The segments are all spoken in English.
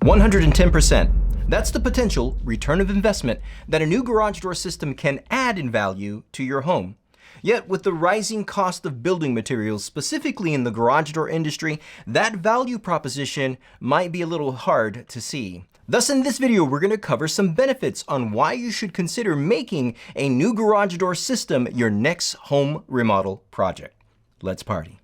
110%. That's the potential return of investment that a new garage door system can add in value to your home. Yet with the rising cost of building materials, specifically in the garage door industry, that value proposition might be a little hard to see. Thus, in this video, we're going to cover some benefits on why you should consider making a new garage door system your next home remodel project. Let's party.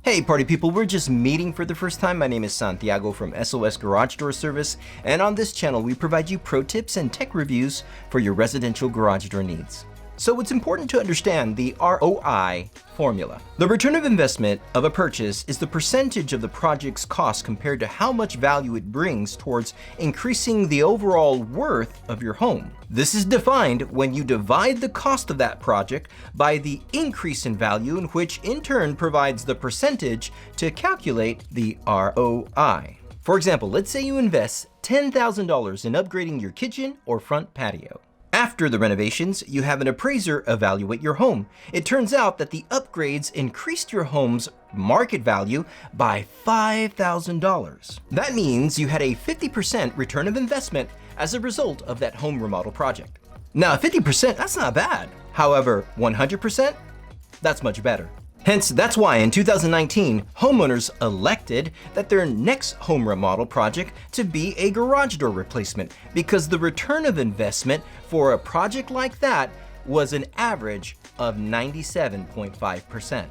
Hey party people, we're just meeting for the first time. My name is Santiago from SOS Garage Door Service, and on this channel we provide you pro tips and tech reviews for your residential garage door needs. So it's important to understand the ROI formula. The return of investment of a purchase is the percentage of the project's cost compared to how much value it brings towards increasing the overall worth of your home. This is defined when you divide the cost of that project by the increase in value, in which in turn provides the percentage to calculate the ROI. For example, let's say you invest $10,000 in upgrading your kitchen or front patio. After the renovations, you have an appraiser evaluate your home. It turns out that the upgrades increased your home's market value by $5,000. That means you had a 50% return of investment as a result of that home remodel project. Now, 50%, that's not bad. However, 100%, that's much better. Hence, that's why in 2019, homeowners elected that their next home remodel project to be a garage door replacement, because the return of investment for a project like that was an average of 97.5%.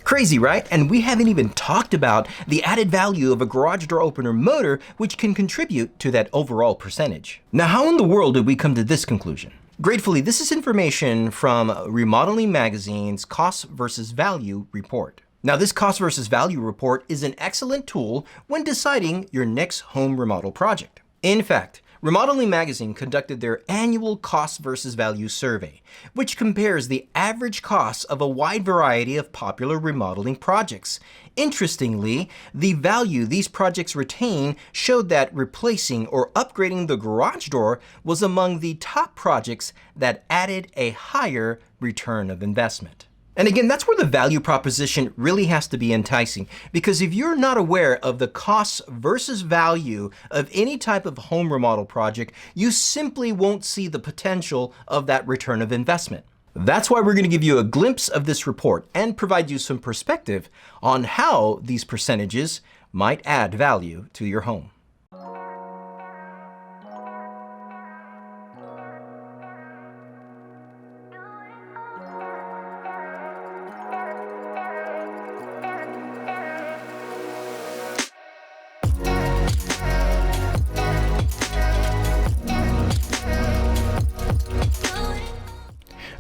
Crazy, right? And we haven't even talked about the added value of a garage door opener motor, which can contribute to that overall percentage. Now, how in the world did we come to this conclusion? Gratefully, this is information from Remodeling Magazine's Cost versus Value report. Now, this cost versus value report is an excellent tool when deciding your next home remodel project. In fact, Remodeling Magazine conducted their annual cost versus value survey, which compares the average costs of a wide variety of popular remodeling projects. Interestingly, the value these projects retain showed that replacing or upgrading the garage door was among the top projects that added a higher return of investment. And again, that's where the value proposition really has to be enticing, because if you're not aware of the cost versus value of any type of home remodel project, you simply won't see the potential of that return of investment. That's why we're going to give you a glimpse of this report and provide you some perspective on how these percentages might add value to your home.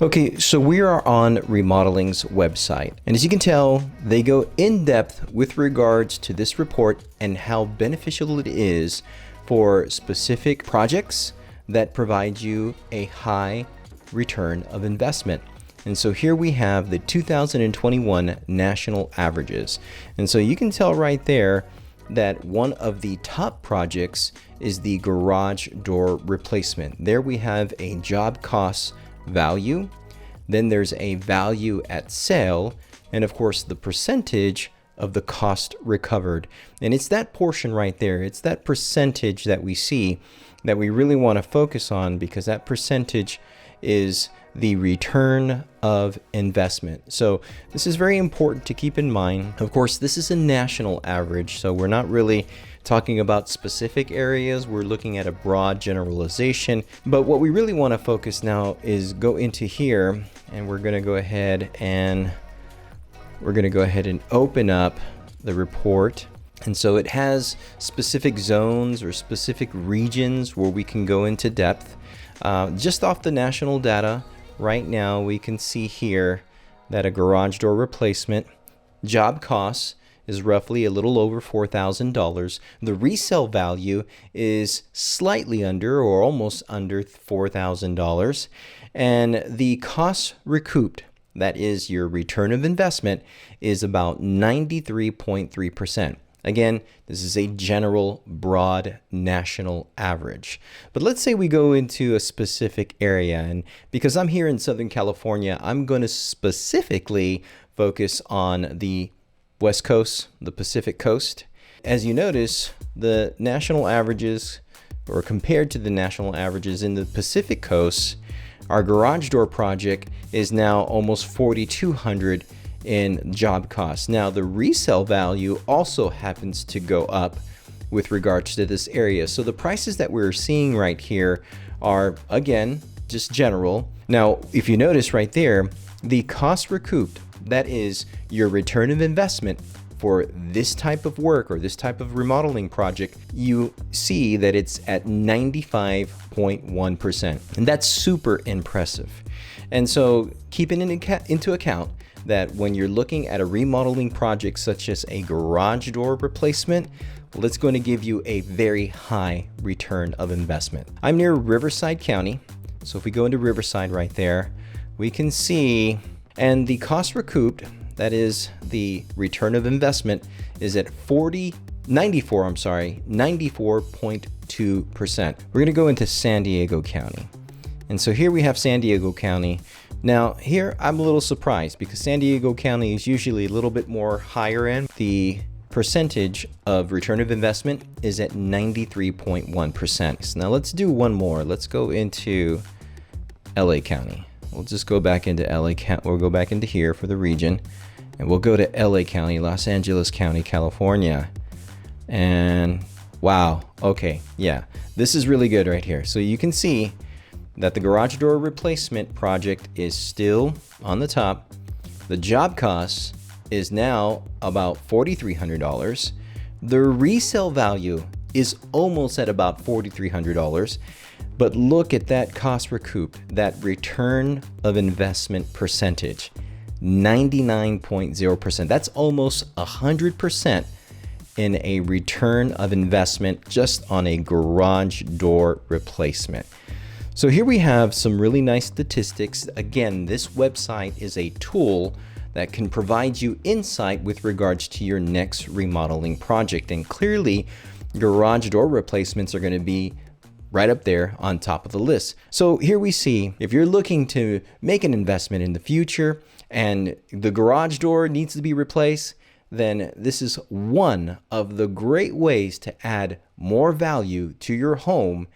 Okay, so we are on Remodeling's website, and as you can tell, they go in depth with regards to this report and how beneficial it is for specific projects that provide you a high return of investment. And so here we have the 2021 national averages. And so you can tell right there that one of the top projects is the garage door replacement. There we have a job cost value, then there's a value at sale, and of course the percentage of the cost recovered. And it's that portion right there, it's that percentage that we see that we really want to focus on, because that percentage is the return of investment. So this is very important to keep in mind. Of course, this is a national average, so we're not really talking about specific areas. We're looking at a broad generalization. But what we really want to focus now is go into here, and we're going to go ahead and open up the report. And so it has specific zones or specific regions where we can go into depth. Just off the national data, right now we can see here that a garage door replacement job costs is roughly a little over $4,000. The resale value is slightly under or almost under $4,000. And the costs recouped that is your return of investment, is about 93.3%. Again, this is a general, broad, national average. But let's say we go into a specific area, and because I'm here in Southern California, I'm going to specifically focus on the West Coast, the Pacific Coast. As you notice, the national averages, or compared to the national averages in the Pacific Coast, our garage door project is now almost $4,200 in job costs. Now, the resale value also happens to go up with regards to this area. So the prices that we're seeing right here are, again, just general. Now, if you notice right there, the cost recouped, that is your return of investment for this type of work or this type of remodeling project, you see that it's at 95.1%. And that's super impressive. And so keeping into account that when you're looking at a remodeling project such as a garage door replacement, well, it's going to give you a very high return of investment. I'm near Riverside County. So if we go into Riverside right there, we can see, and the cost recouped, that is the return of investment, is at 94.2%. We're going to go into San Diego County. And so here we have San Diego County. Now here I'm a little surprised because San Diego County is usually a little bit more higher end. The percentage of return of investment is at 93.1%. So now let's do one more. Let's go into LA County. We'll just go back into LA County. We'll go back into here for the region, and we'll go to LA County, Los Angeles County, California. And wow, okay, yeah, this is really good right here. So you can see that the garage door replacement project is still on the top. The job cost is now about $4,300. The resale value is almost at about $4,300. But look at that cost recoup, that return of investment percentage, 99.0%. That's almost 100% in a return of investment just on a garage door replacement. So here we have some really nice statistics. Again, this website is a tool that can provide you insight with regards to your next remodeling project. And clearly, garage door replacements are going to be right up there on top of the list. So here we see, if you're looking to make an investment in the future and the garage door needs to be replaced, then this is one of the great ways to add more value to your home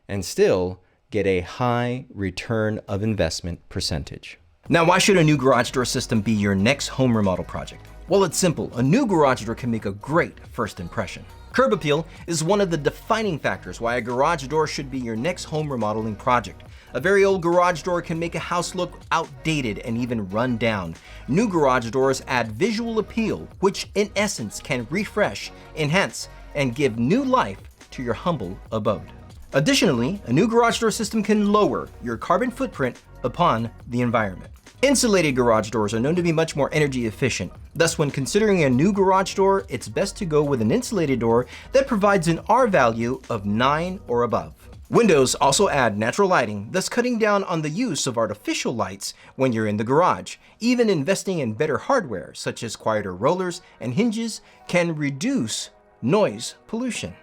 and still get a high return of investment percentage. Now, why should a new garage door system be your next home remodel project? Well, it's simple. A new garage door can make a great first impression. Curb appeal is one of the defining factors why a garage door should be your next home remodeling project. A very old garage door can make a house look outdated and even run down. New garage doors add visual appeal, which in essence can refresh, enhance, and give new life to your humble abode. Additionally, a new garage door system can lower your carbon footprint upon the environment. Insulated garage doors are known to be much more energy efficient. Thus, when considering a new garage door, it's best to go with an insulated door that provides an R value of 9 or above. Windows also add natural lighting, thus cutting down on the use of artificial lights when you're in the garage. Even investing in better hardware, such as quieter rollers and hinges, can reduce noise pollution.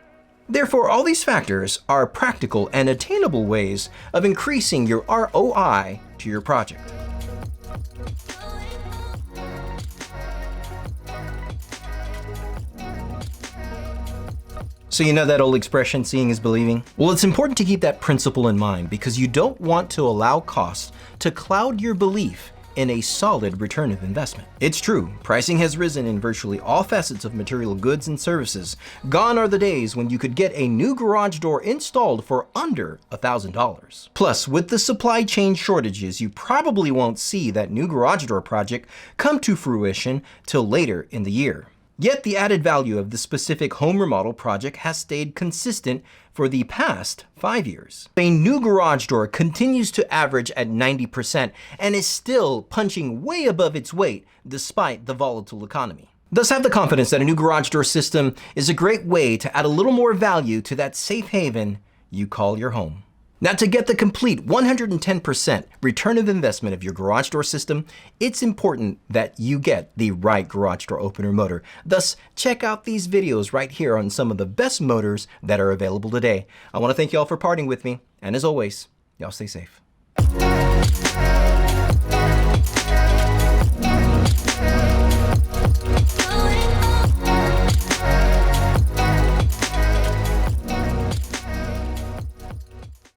Therefore, all these factors are practical and attainable ways of increasing your ROI to your project. So you know that old expression, seeing is believing? Well, it's important to keep that principle in mind because you don't want to allow costs to cloud your belief in a solid return of investment. It's true, pricing has risen in virtually all facets of material goods and services. Gone are the days when you could get a new garage door installed for under $1,000. Plus, with the supply chain shortages, you probably won't see that new garage door project come to fruition till later in the year. Yet the added value of the specific home remodel project has stayed consistent for the past 5 years. A new garage door continues to average at 90% and is still punching way above its weight despite the volatile economy. Thus, have the confidence that a new garage door system is a great way to add a little more value to that safe haven you call your home. Now, Now, to get the complete 110% return of investment of your garage door system, it's important that you get the right garage door opener motor. Thus, check out these videos right here on some of the best motors that are available today. I want to thank you all for partying with me, and as always, y'all stay safe.